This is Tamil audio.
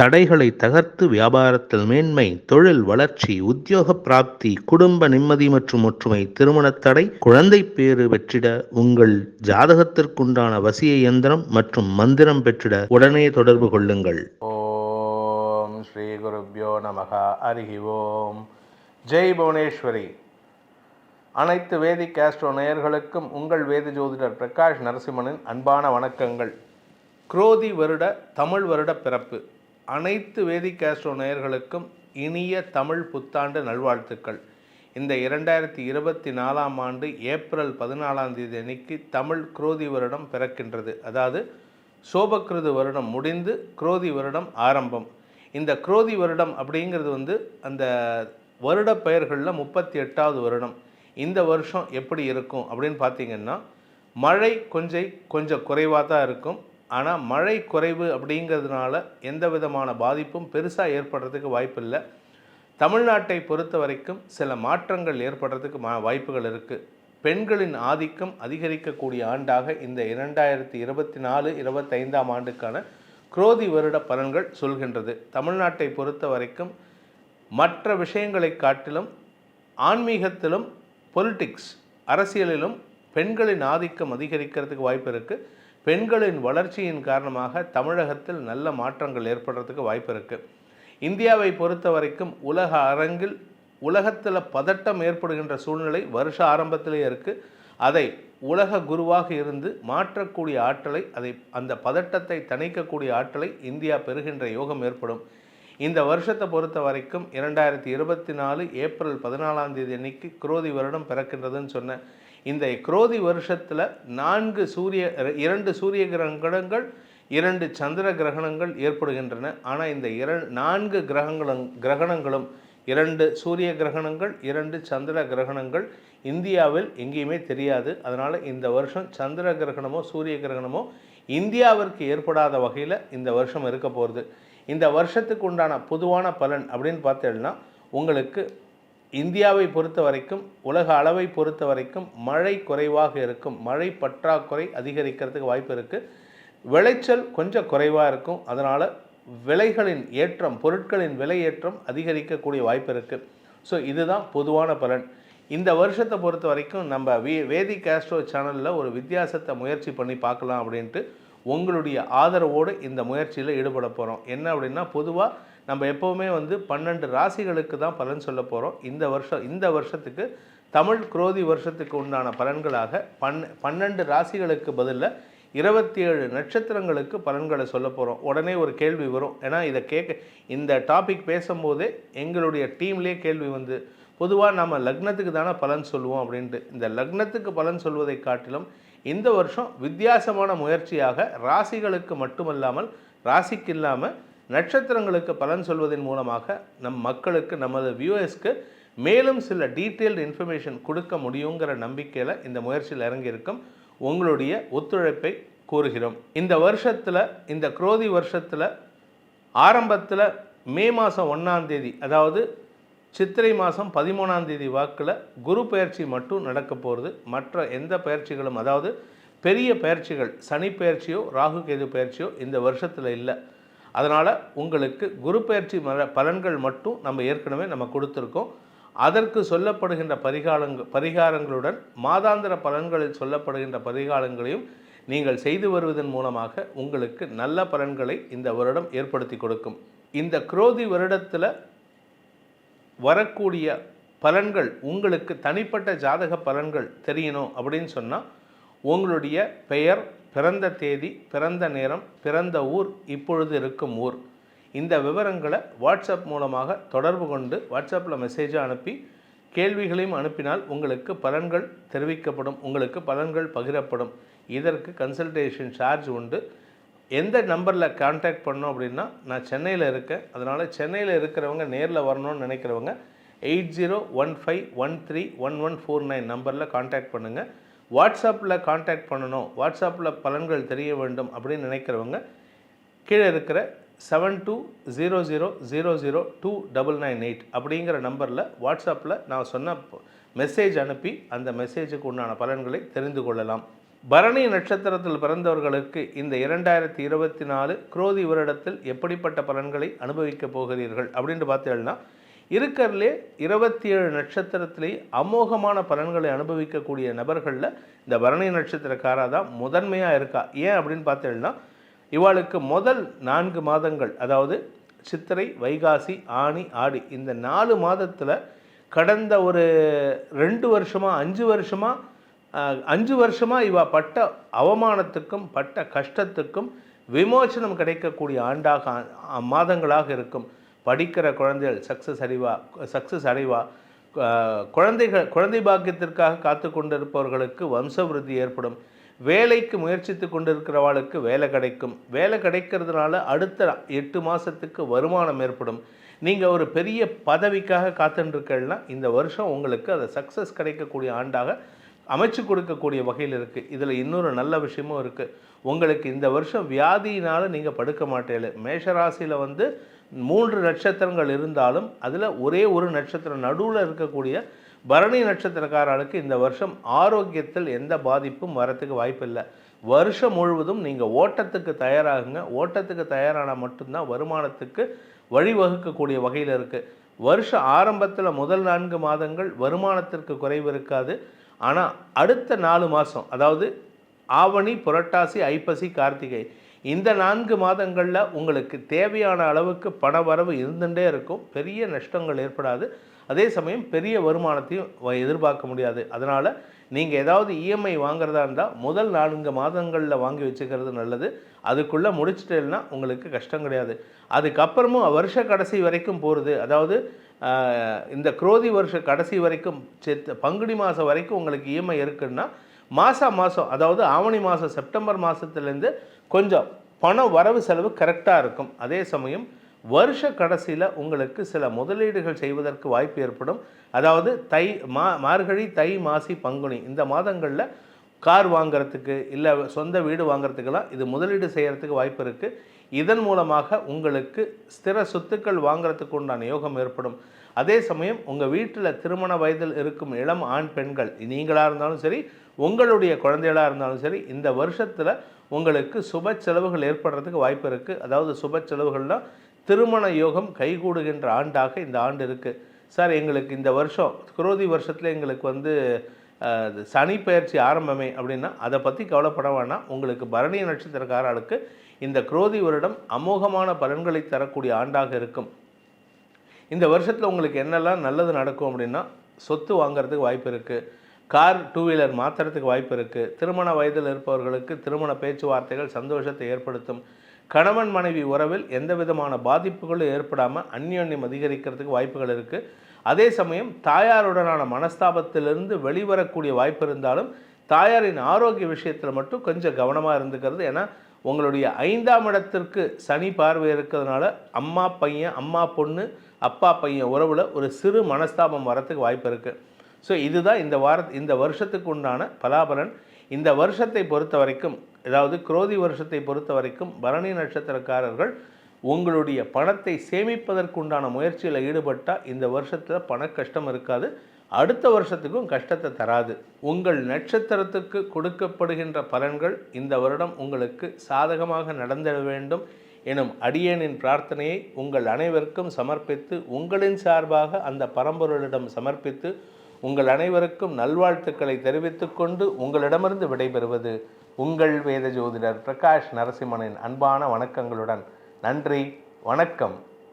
தடைகளை தகர்த்து வியாபாரத்தில் மேன்மை, தொழில் வளர்ச்சி, உத்தியோக பிராப்தி, குடும்ப நிம்மதி மற்றும் ஒற்றுமை, திருமணத் தடை, குழந்தை பேறு பெற்றிட உங்கள் ஜாதகத்திற்குண்டான வசிய இயந்திரம் மற்றும் மந்திரம் பெற்றிட உடனே தொடர்பு கொள்ளுங்கள். ஓம் ஸ்ரீ குருப்யோ நமக. ஹரி ஓம். ஜெய் புவனேஸ்வரி. அனைத்து வேதிக் ஆஸ்ட்ரோ நேயர்களுக்கும் உங்கள் வேத ஜோதிடர் பிரகாஷ் நரசிம்மனின் அன்பான வணக்கங்கள். குரோதி வருட தமிழ் வருட பிறப்பு அனைத்து வேதிக் ஆஸ்ட்ரோ நேயர்களுக்கும் இனிய தமிழ் புத்தாண்டு நல்வாழ்த்துக்கள். இந்த 2024ஆம் ஆண்டு ஏப்ரல் 14ஆம் தேதி அன்னைக்கு தமிழ் குரோதி வருடம் பிறக்கின்றது. அதாவது சோபக்கிருது வருடம் முடிந்து குரோதி வருடம் ஆரம்பம். இந்த குரோதி வருடம் அப்படிங்கிறது அந்த வருட பெயர்களில் 38வது வருடம். இந்த வருஷம் எப்படி இருக்கும் அப்படின்னு பார்த்திங்கன்னா, மழை கொஞ்சம் குறைவாக தான் இருக்கும். ஆனால் மழை குறைவு அப்படிங்கிறதுனால எந்த விதமான பாதிப்பும் பெருசாக ஏற்படுறதுக்கு வாய்ப்பில்லை. தமிழ்நாட்டை பொறுத்த வரைக்கும் சில மாற்றங்கள் ஏற்படுறதுக்கு வாய்ப்புகள் இருக்குது. பெண்களின் ஆதிக்கம் அதிகரிக்கக்கூடிய ஆண்டாக இந்த 2024-25ஆம் ஆண்டுக்கான குரோதி வருட பலன்கள் சொல்கின்றது. தமிழ்நாட்டை பொறுத்த வரைக்கும் மற்ற விஷயங்களை காட்டிலும் ஆன்மீகத்திலும் பொலிட்டிக்ஸ் அரசியலிலும் பெண்களின் ஆதிக்கம் அதிகரிக்கிறதுக்கு வாய்ப்பு இருக்குது. பெண்களின் வளர்ச்சியின் காரணமாக தமிழகத்தில் நல்ல மாற்றங்கள் ஏற்படுறதுக்கு வாய்ப்பு இருக்குது. இந்தியாவை பொறுத்த வரைக்கும் உலக அரங்கில் உலகத்தில் பதட்டம் ஏற்படுகின்ற சூழ்நிலை வருஷ ஆரம்பத்திலே இருக்குது. அதை உலக குருவாக இருந்து மாற்றக்கூடிய ஆற்றலை, அந்த பதட்டத்தை தணிக்கக்கூடிய ஆற்றலை இந்தியா பெறுகின்ற யோகம் ஏற்படும். இந்த வருஷத்தை பொறுத்த வரைக்கும் 2024 ஏப்ரல் 14ஆம் தேதி அன்னைக்கு குரோதி வருடம் பிறக்கின்றதுன்னு சொன்னேன். இந்த குரோதி வருஷத்தில் 2 சூரிய கிரகணங்கள் 2 சந்திர கிரகணங்கள் ஏற்படுகின்றன. ஆனால் இந்த 4 கிரகணங்களும் 2 சூரிய கிரகணங்கள் 2 சந்திர கிரகணங்கள் இந்தியாவில் எங்கேயுமே தெரியாது. அதனால் இந்த வருஷம் சந்திர கிரகணமோ சூரிய கிரகணமோ இந்தியாவிற்கு ஏற்படாத வகையில் இந்த வருஷம் இருக்க போகிறது. இந்த வருஷத்துக்கு உண்டான பொதுவான பலன் அப்படின்னு பார்த்தீங்கன்னா, உங்களுக்கு இந்தியாவை பொறுத்த வரைக்கும் உலக அளவை பொறுத்த வரைக்கும் மழை குறைவாக இருக்கும். மழை பற்றாக்குறை அதிகரிக்கிறதுக்கு வாய்ப்பு இருக்குது. விளைச்சல் கொஞ்சம் குறைவாக இருக்கும். அதனால் விலைகளின் ஏற்றம், பொருட்களின் விலை ஏற்றம் அதிகரிக்கக்கூடிய வாய்ப்பு இருக்குது. ஸோ இதுதான் பொதுவான பலன். இந்த வருஷத்தை பொறுத்த வரைக்கும் நம்ம வேதிக் ஆஸ்ட்ரோ சேனலில் ஒரு வித்தியாசத்தை முயற்சி பண்ணி பார்க்கலாம் அப்படின்ட்டு உங்களுடைய ஆதரவோடு இந்த முயற்சியில் ஈடுபட போகிறோம். என்ன அப்படின்னா, பொதுவாக நம்ம எப்போவுமே 12 ராசிகளுக்கு தான் பலன் சொல்ல போகிறோம். இந்த வருஷத்துக்கு தமிழ் குரோதி வருஷத்துக்கு உண்டான பலன்களாக 12 ராசிகளுக்கு பதிலில் 27 நட்சத்திரங்களுக்கு பலன்களை சொல்ல போகிறோம். உடனே ஒரு கேள்வி வரும். ஏன்னா இந்த டாபிக் பேசும்போதே எங்களுடைய டீம்லேயே கேள்வி பொதுவாக நம்ம லக்னத்துக்கு தானே பலன் சொல்லுவோம் அப்படின்ட்டு. இந்த லக்னத்துக்கு பலன் சொல்வதை காட்டிலும் இந்த வருஷம் வித்தியாசமான முயற்சியாக ராசிகளுக்கு மட்டுமல்லாமல் ராசிக்கு இல்லாமல் நட்சத்திரங்களுக்கு பலன் சொல்வதன் மூலமாக நம் மக்களுக்கு, நமது வியூவர்ஸ்க்கு மேலும் சில டீட்டெயில்டு இன்ஃபர்மேஷன் கொடுக்க முடியுங்கிற நம்பிக்கையில் இந்த முயற்சியில் இறங்கியிருக்கும். உங்களுடைய ஒத்துழைப்பை கோருகிறோம். இந்த வருஷத்தில், இந்த குரோதி வருஷத்தில் ஆரம்பத்தில் மே மாதம் 1ஆம் தேதி, அதாவது சித்திரை மாதம் 13ஆம் தேதி வாக்கில் குரு பயிற்சி மட்டும் நடக்க போகிறது. மற்ற எந்த பயிற்சிகளும், அதாவது பெரிய பயிற்சிகள், சனி பயிற்சியோ ராகு கேது பயிற்சியோ இந்த வருஷத்தில் இல்லை. அதனால் உங்களுக்கு குரு பயிற்சி பலன்கள் மட்டும் நம்ம ஏற்கனவே கொடுத்துருக்கோம். அதற்கு சொல்லப்படுகின்ற பரிகாரங்களுடன் மாதாந்திர பலன்களில் சொல்லப்படுகின்ற பரிகாரங்களையும் நீங்கள் செய்து வருவதன் மூலமாக உங்களுக்கு நல்ல பலன்களை இந்த வருடம் ஏற்படுத்தி கொடுக்கும். இந்த குரோதி வருடத்தில் வரக்கூடிய பலன்கள் உங்களுக்கு தனிப்பட்ட ஜாதக பலன்கள் தெரியணும் அப்படின்னு சொன்னால், உங்களுடைய பெயர், பிறந்த தேதி, பிறந்த நேரம், பிறந்த ஊர், இப்பொழுது இருக்கும் ஊர், இந்த விவரங்களை வாட்ஸ்அப் மூலமாக தொடர்பு கொண்டு வாட்ஸ்அப்பில் மெசேஜாக அனுப்பி கேள்விகளையும் அனுப்பினால் உங்களுக்கு பலன்கள் தெரிவிக்கப்படும், உங்களுக்கு பலன்கள் பகிரப்படும். இதற்கு கன்சல்டேஷன் சார்ஜ் உண்டு. எந்த நம்பரில் கான்டாக்ட் பண்ணோம் அப்படின்னா, நான் சென்னையில் இருக்கேன். அதனால் சென்னையில் இருக்கிறவங்க நேரில் வரணும்னு நினைக்கிறவங்க 8015131149 நம்பரில் கான்டாக்ட் பண்ணுங்கள். வாட்ஸ்அப்பில் கான்டாக்ட் பண்ணணும், வாட்ஸ்அப்பில் பலன்கள் தெரிய வேண்டும் அப்படின்னு நினைக்கிறவங்க கீழே இருக்கிற 7200002998 அப்படிங்கிற நம்பரில் வாட்ஸ்அப்பில் நான் சொன்ன மெசேஜ் அனுப்பி அந்த மெசேஜுக்கு உண்டான பலன்களை தெரிந்து கொள்ளலாம். பரணி நட்சத்திரத்தில் பிறந்தவர்களுக்கு இந்த 2024 குரோதி வருடத்தில் எப்படிப்பட்ட பலன்களை அனுபவிக்கப் போகிறீர்கள் அப்படின்னு பார்த்தீங்கன்னா, இருக்கிறதுலே 27 நட்சத்திரத்திலே அமோகமான பலன்களை அனுபவிக்கக்கூடிய நபர்களில் இந்த பரணி நட்சத்திரக்காரா தான் முதன்மையாக இருக்கா. ஏன் அப்படின்னு பார்த்தீங்கன்னா, இவாளுக்கு முதல் 4 மாதங்கள், அதாவது சித்திரை, வைகாசி, ஆனி, ஆடி, இந்த 4 மாதத்தில் கடந்த ஒரு 2 வருஷமாக 5 வருஷமாக இவ பட்ட அவமானத்துக்கும் பட்ட கஷ்டத்துக்கும் விமோசனம் கிடைக்கக்கூடிய மாதங்களாக இருக்கும். படிக்கிற குழந்தைகள் சக்ஸஸ் அடைவா. குழந்தை பாக்கியத்திற்காக காத்து கொண்டிருப்பவர்களுக்கு வம்ச விருத்தி ஏற்படும். வேலைக்கு முயற்சித்து கொண்டிருக்கிறவர்களுக்கு வேலை கிடைக்கும். வேலை கிடைக்கிறதுனால அடுத்த 8 மாதத்துக்கு வருமானம் ஏற்படும். நீங்கள் ஒரு பெரிய பதவிக்காக காத்துருக்கீங்கன்னா இந்த வருஷம் உங்களுக்கு அதை சக்ஸஸ் கிடைக்கக்கூடிய ஆண்டாக அமைச்சு கொடுக்கக்கூடிய வகையில் இருக்குது. இதில் இன்னொரு நல்ல விஷயமும் இருக்குது. உங்களுக்கு இந்த வருஷம் வியாதியினால் நீங்கள் படுக்க மாட்டேன். மேஷராசியில் 3 நட்சத்திரங்கள் இருந்தாலும் அதில் ஒரே ஒரு நட்சத்திரம் நடுவில் இருக்கக்கூடிய பரணி நட்சத்திரக்காரர்களுக்கு இந்த வருஷம் ஆரோக்கியத்தில் எந்த பாதிப்பும் வரத்துக்கு வாய்ப்பில்லை. வருஷம் முழுவதும் நீங்கள் ஓட்டத்துக்கு தயாராகுங்க. ஓட்டத்துக்கு தயாரானால் மட்டும்தான் வருமானத்துக்கு வழிவகுக்கக்கூடிய வகையில் இருக்குது. வருஷ ஆரம்பத்தில் முதல் 4 மாதங்கள் வருமானத்திற்கு குறைவு இருக்காது. ஆனால் அடுத்த 4 மாதம், அதாவது ஆவணி, புரட்டாசி, ஐப்பசி, கார்த்திகை, இந்த 4 மாதங்களில் உங்களுக்கு தேவையான அளவுக்கு பண வரவு இருந்துகிட்டே இருக்கும். பெரிய நஷ்டங்கள் ஏற்படாது. அதே சமயம் பெரிய வருமானத்தையும் எதிர்பார்க்க முடியாது. அதனால் நீங்கள் ஏதாவது இஎம்ஐ வாங்குறதா இருந்தால் முதல் 4 மாதங்களில் வாங்கி வச்சுக்கிறது நல்லது. அதுக்குள்ளே முடிச்சிட்டேன்னா உங்களுக்கு கஷ்டம் கிடையாது. அதுக்கப்புறமும் வருஷ கடைசி வரைக்கும் போகிறது, அதாவது இந்த குரோதி வருஷ கடைசி வரைக்கும் பங்குனி மாதம் வரைக்கும் உங்களுக்கு இஎம்ஐ இருக்குன்னா மாதம் அதாவது ஆவணி மாதம் செப்டம்பர் மாதத்துலேருந்து கொஞ்சம் பண வரவு செலவு கரெக்டாக இருக்கும். அதே சமயம் வருஷ கடைசியில் உங்களுக்கு சில முதலீடுகள் செய்வதற்கு வாய்ப்பு ஏற்படும். அதாவது மார்கழி, தை, மாசி, பங்குனி இந்த மாதங்களில் கார் வாங்கிறதுக்கு இல்லை சொந்த வீடு வாங்கிறதுக்கெல்லாம் இது முதலீடு செய்கிறதுக்கு வாய்ப்பு இருக்குது. இதன் மூலமாக உங்களுக்கு ஸ்திர சொத்துக்கள் வாங்கிறதுக்கு உண்டான யோகம் ஏற்படும். அதே சமயம் உங்கள் வீட்டில் திருமண வயதில் இருக்கும் இளம் ஆண் பெண்கள், நீங்களாக இருந்தாலும் சரி உங்களுடைய குழந்தைகளாக இருந்தாலும் சரி, இந்த வருஷத்தில் உங்களுக்கு சுப செலவுகள் ஏற்படுறதுக்கு வாய்ப்பு இருக்குது. அதாவது சுப செலவுகள்னால் திருமண யோகம் கைகூடுகின்ற ஆண்டாக இந்த ஆண்டு இருக்குது. சார், எங்களுக்கு இந்த வருஷம் குரோதி வருஷத்தில் எங்களுக்கு சனி பயிற்சி ஆரம்பமே அப்படின்னா அதை பற்றி கவலைப்பட வேணாம். உங்களுக்கு பரணி நட்சத்திரக்காரர்களுக்கு இந்த குரோதி வருடம் அமோகமான பலன்களை தரக்கூடிய ஆண்டாக இருக்கும். இந்த வருஷத்தில் உங்களுக்கு என்னெல்லாம் நல்லது நடக்கும் அப்படின்னா, சொத்து வாங்கிறதுக்கு வாய்ப்பு இருக்குது. கார், 2 வீலர் மாற்றுறதுக்கு வாய்ப்பு இருக்குது. திருமண வயதில் இருப்பவர்களுக்கு திருமண பேச்சுவார்த்தைகள் சந்தோஷத்தை ஏற்படுத்தும். கணவன் மனைவி உறவில் எந்த விதமான பாதிப்புகளும் ஏற்படாமல் அந்யோன்யம் அதிகரிக்கிறதுக்கு வாய்ப்புகள் இருக்குது. அதே சமயம் தாயாருடனான மனஸ்தாபத்திலிருந்து வெளிவரக்கூடிய வாய்ப்பு இருந்தாலும் தாயாரின் ஆரோக்கிய விஷயத்தில் மட்டும் கொஞ்சம் கவனமாக இருந்துக்கிறது. ஏன்னா உங்களுடைய 5ஆம் இடத்திற்கு சனி பார்வை இருக்கிறதுனால அம்மா பையன், அம்மா பொண்ணு, அப்பா பையன் உறவில் ஒரு சிறு மனஸ்தாபம் வரத்துக்கு வாய்ப்பு இருக்குது. ஸோ இதுதான் இந்த வருஷத்துக்கு உண்டான பலாபலன். இந்த வருஷத்தை பொறுத்த வரைக்கும், அதாவது குரோதி வருஷத்தை பொறுத்த வரைக்கும் பரணி நட்சத்திரக்காரர்கள் உங்களுடைய பணத்தை சேமிப்பதற்குண்டான முயற்சியில் ஈடுபட்டால் இந்த வருஷத்தில் பண கஷ்டம் இருக்காது. அடுத்த வருஷத்துக்கும் கஷ்டத்தை தராது. உங்கள் நட்சத்திரத்துக்கு கொடுக்கப்படுகின்ற பலன்கள் இந்த வருடம் உங்களுக்கு சாதகமாக நடந்திட வேண்டும் எனும் அடியேனின் பிரார்த்தனையை உங்கள் அனைவருக்கும் சமர்ப்பித்து, உங்களின் சார்பாக அந்த பரம்பொருளிடம் சமர்ப்பித்து உங்கள் அனைவருக்கும் நல்வாழ்த்துக்களை தெரிவித்துக் கொண்டு உங்களிடமிருந்து விடைபெறுவது உங்கள் வேத ஜோதிடர் பிரகாஷ் நரசிம்மனின் அன்பான வணக்கங்களுடன். நன்றி, வணக்கம்.